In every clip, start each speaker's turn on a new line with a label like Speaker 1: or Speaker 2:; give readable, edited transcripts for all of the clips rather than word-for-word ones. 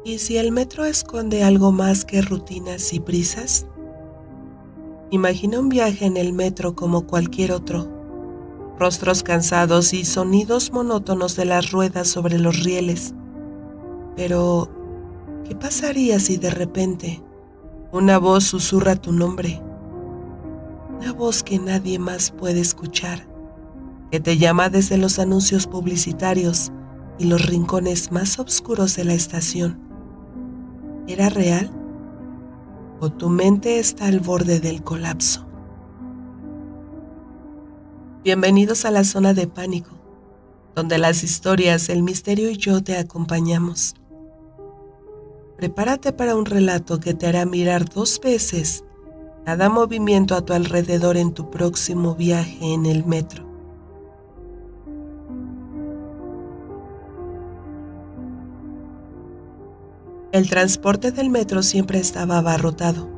Speaker 1: ¿Y si el metro esconde algo más que rutinas y prisas? Imagina un viaje en el metro como cualquier otro. Rostros cansados y sonidos monótonos de las ruedas sobre los rieles. Pero, ¿qué pasaría si de repente una voz susurra tu nombre? Una voz que nadie más puede escuchar, que te llama desde los anuncios publicitarios y los rincones más oscuros de la estación. ¿Era real? ¿O tu mente está al borde del colapso? Bienvenidos a la zona de pánico, donde las historias, el misterio y yo te acompañamos. Prepárate para un relato que te hará mirar 2 veces cada movimiento a tu alrededor en tu próximo viaje en el metro. El transporte del metro siempre estaba abarrotado,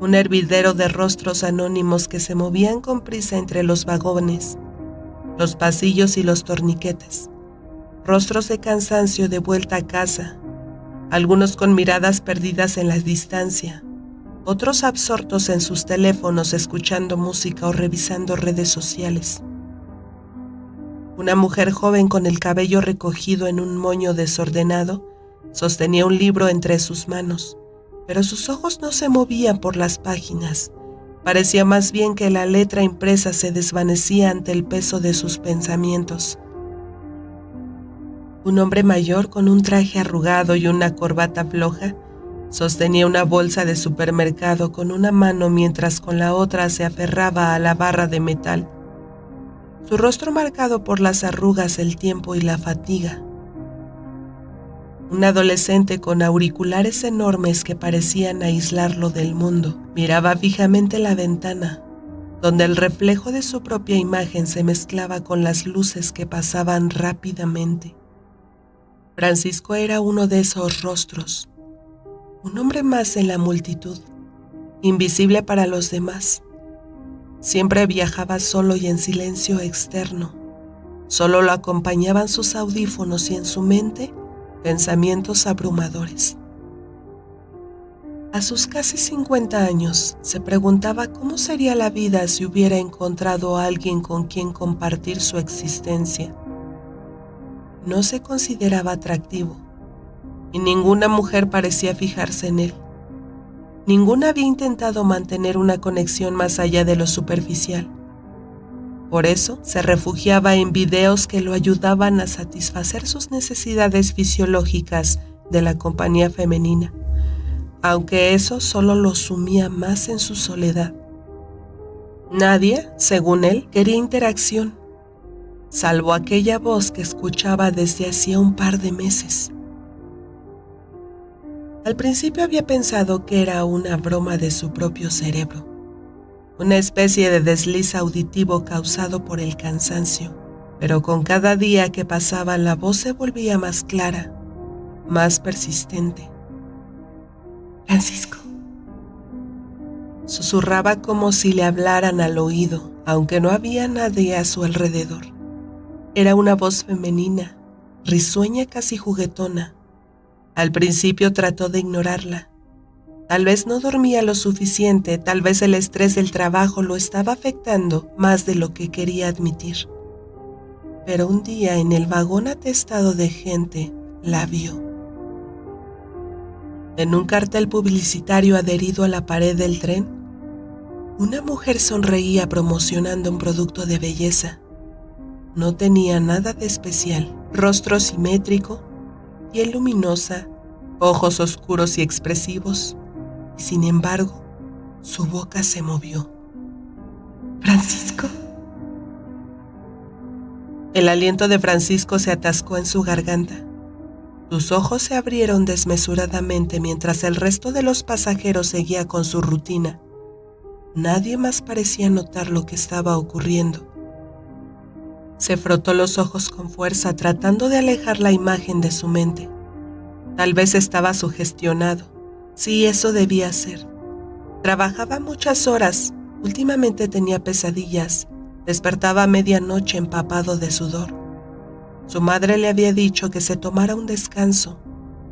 Speaker 1: un hervidero de rostros anónimos que se movían con prisa entre los vagones, los pasillos y los torniquetes, rostros de cansancio de vuelta a casa, algunos con miradas perdidas en la distancia, otros absortos en sus teléfonos escuchando música o revisando redes sociales. Una mujer joven con el cabello recogido en un moño desordenado sostenía un libro entre sus manos, pero sus ojos no se movían por las páginas. Parecía más bien que la letra impresa se desvanecía ante el peso de sus pensamientos. Un hombre mayor con un traje arrugado y una corbata floja sostenía una bolsa de supermercado con una mano mientras con la otra se aferraba a la barra de metal. Su rostro marcado por las arrugas, el tiempo y la fatiga. Un adolescente con auriculares enormes que parecían aislarlo del mundo miraba fijamente la ventana, donde el reflejo de su propia imagen se mezclaba con las luces que pasaban rápidamente. Francisco era uno de esos rostros, un hombre más en la multitud, invisible para los demás. Siempre viajaba solo y en silencio externo. Solo lo acompañaban sus audífonos y en su mente pensamientos abrumadores. A sus casi 50 años, se preguntaba cómo sería la vida si hubiera encontrado a alguien con quien compartir su existencia. No se consideraba atractivo, y ninguna mujer parecía fijarse en él. Ninguna había intentado mantener una conexión más allá de lo superficial. Por eso se refugiaba en videos que lo ayudaban a satisfacer sus necesidades fisiológicas de la compañía femenina, aunque eso solo lo sumía más en su soledad. Nadie, según él, quería interacción, salvo aquella voz que escuchaba desde hacía un par de meses. Al principio había pensado que era una broma de su propio cerebro, una especie de desliz auditivo causado por el cansancio, pero con cada día que pasaba la voz se volvía más clara, más persistente. Francisco. Susurraba como si le hablaran al oído, aunque no había nadie a su alrededor. Era una voz femenina, risueña, casi juguetona. Al principio trató de ignorarla. Tal vez no dormía lo suficiente, tal vez el estrés del trabajo lo estaba afectando más de lo que quería admitir. Pero un día en el vagón atestado de gente, la vio. En un cartel publicitario adherido a la pared del tren, una mujer sonreía promocionando un producto de belleza. No tenía nada de especial, rostro simétrico, piel luminosa, ojos oscuros y expresivos, y sin embargo, su boca se movió. ¿Francisco? El aliento de Francisco se atascó en su garganta. Sus ojos se abrieron desmesuradamente mientras el resto de los pasajeros seguía con su rutina. Nadie más parecía notar lo que estaba ocurriendo. Se frotó los ojos con fuerza tratando de alejar la imagen de su mente. Tal vez estaba sugestionado. Sí, eso debía ser. Trabajaba muchas horas. Últimamente tenía pesadillas. Despertaba a medianoche empapado de sudor. Su madre le había dicho que se tomara un descanso,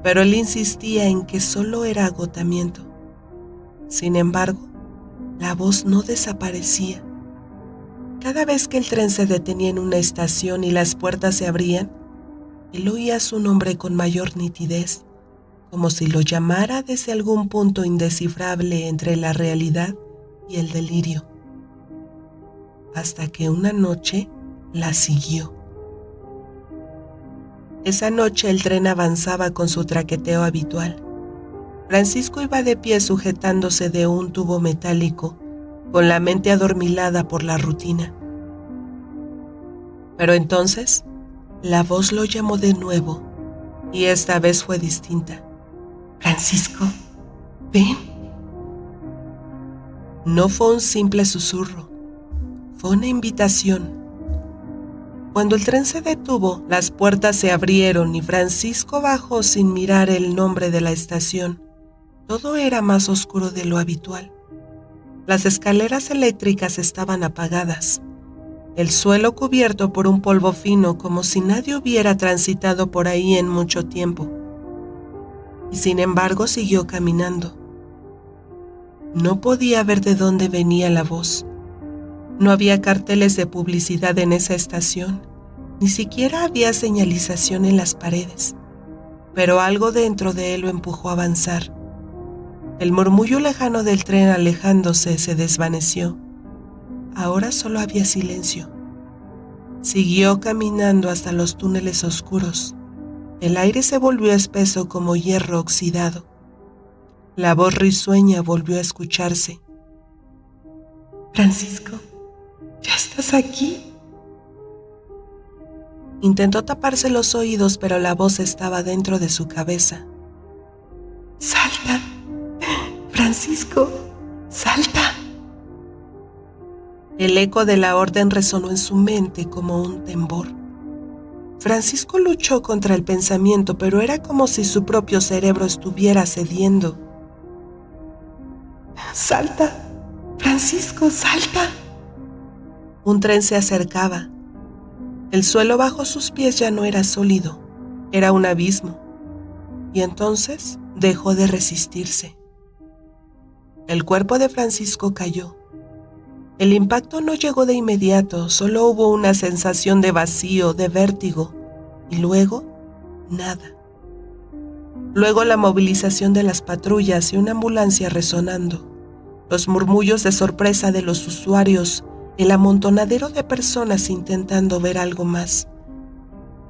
Speaker 1: pero él insistía en que solo era agotamiento. Sin embargo, la voz no desaparecía. Cada vez que el tren se detenía en una estación y las puertas se abrían, él oía su nombre con mayor nitidez, como si lo llamara desde algún punto indescifrable entre la realidad y el delirio. Hasta que una noche la siguió. Esa noche el tren avanzaba con su traqueteo habitual. Francisco iba de pie sujetándose de un tubo metálico, con la mente adormilada por la rutina. Pero entonces, la voz lo llamó de nuevo, y esta vez fue distinta. «Francisco, ven». No fue un simple susurro, fue una invitación. Cuando el tren se detuvo, las puertas se abrieron y Francisco bajó sin mirar el nombre de la estación. Todo era más oscuro de lo habitual. Las escaleras eléctricas estaban apagadas, el suelo cubierto por un polvo fino como si nadie hubiera transitado por ahí en mucho tiempo. Y sin embargo siguió caminando. No podía ver de dónde venía la voz. No había carteles de publicidad en esa estación, ni siquiera había señalización en las paredes, pero algo dentro de él lo empujó a avanzar. El murmullo lejano del tren alejándose se desvaneció. Ahora solo había silencio. Siguió caminando hasta los túneles oscuros. El aire se volvió espeso como hierro oxidado. La voz risueña volvió a escucharse. «Francisco, ¿ya estás aquí?» Intentó taparse los oídos, pero la voz estaba dentro de su cabeza. «Salta, Francisco, salta». El eco de la orden resonó en su mente como un temblor. Francisco luchó contra el pensamiento, pero era como si su propio cerebro estuviera cediendo. «Salta, Francisco, salta». Un tren se acercaba. El suelo bajo sus pies ya no era sólido, era un abismo. Y entonces dejó de resistirse. El cuerpo de Francisco cayó. El impacto no llegó de inmediato, solo hubo una sensación de vacío, de vértigo, y luego, nada. Luego la movilización de las patrullas y una ambulancia resonando, los murmullos de sorpresa de los usuarios, el amontonadero de personas intentando ver algo más.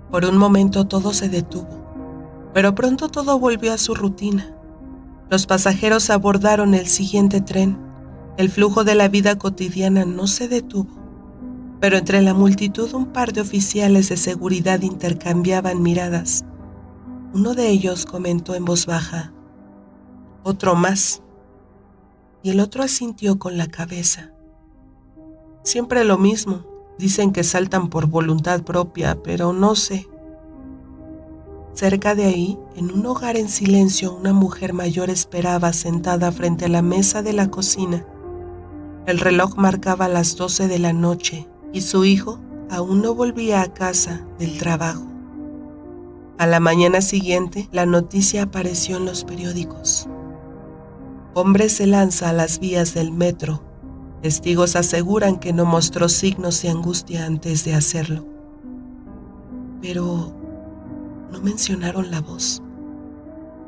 Speaker 1: Por un momento todo se detuvo, pero pronto todo volvió a su rutina. Los pasajeros abordaron el siguiente tren. El flujo de la vida cotidiana no se detuvo, pero entre la multitud un par de oficiales de seguridad intercambiaban miradas. Uno de ellos comentó en voz baja: «Otro más», y el otro asintió con la cabeza. «Siempre lo mismo, dicen que saltan por voluntad propia, pero no sé». Cerca de ahí, en un hogar en silencio, una mujer mayor esperaba sentada frente a la mesa de la cocina. El reloj marcaba las 12 de la noche y su hijo aún no volvía a casa del trabajo. A la mañana siguiente, la noticia apareció en los periódicos. Hombre se lanza a las vías del metro. Testigos aseguran que no mostró signos de angustia antes de hacerlo. Pero no mencionaron la voz.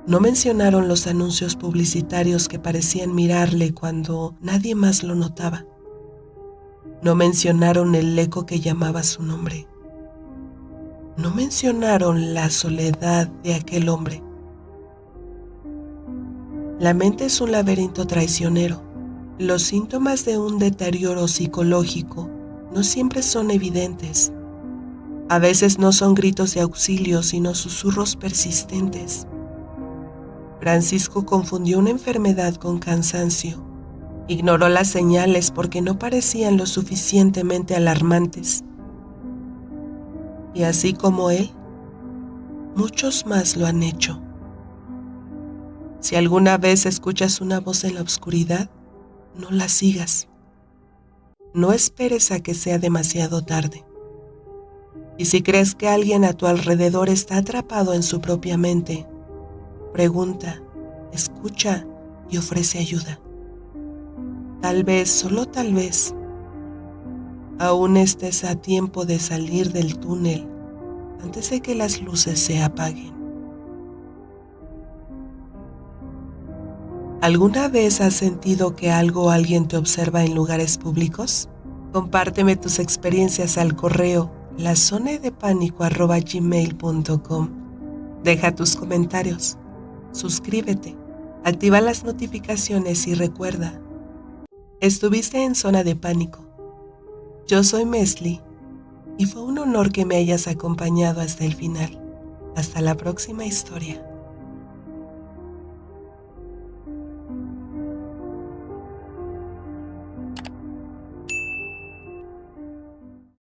Speaker 1: No mencionaron los anuncios publicitarios que parecían mirarle cuando nadie más lo notaba. No mencionaron el eco que llamaba su nombre. No mencionaron la soledad de aquel hombre. La mente es un laberinto traicionero. Los síntomas de un deterioro psicológico no siempre son evidentes. A veces no son gritos de auxilio, sino susurros persistentes. Francisco confundió una enfermedad con cansancio. Ignoró las señales porque no parecían lo suficientemente alarmantes. Y así como él, muchos más lo han hecho. Si alguna vez escuchas una voz en la oscuridad, no la sigas. No esperes a que sea demasiado tarde. Y si crees que alguien a tu alrededor está atrapado en su propia mente, Pregunta, escucha y ofrece ayuda. Tal vez, solo tal vez, aún estés a tiempo de salir del túnel antes de que las luces se apaguen. ¿Alguna vez has sentido que algo o alguien te observa en lugares públicos? Compárteme tus experiencias al correo lazonadepanico@gmail.com. Deja tus comentarios, suscríbete, activa las notificaciones y recuerda, estuviste en Zona de Pánico. Yo soy Mesli y fue un honor que me hayas acompañado hasta el final. Hasta la próxima historia.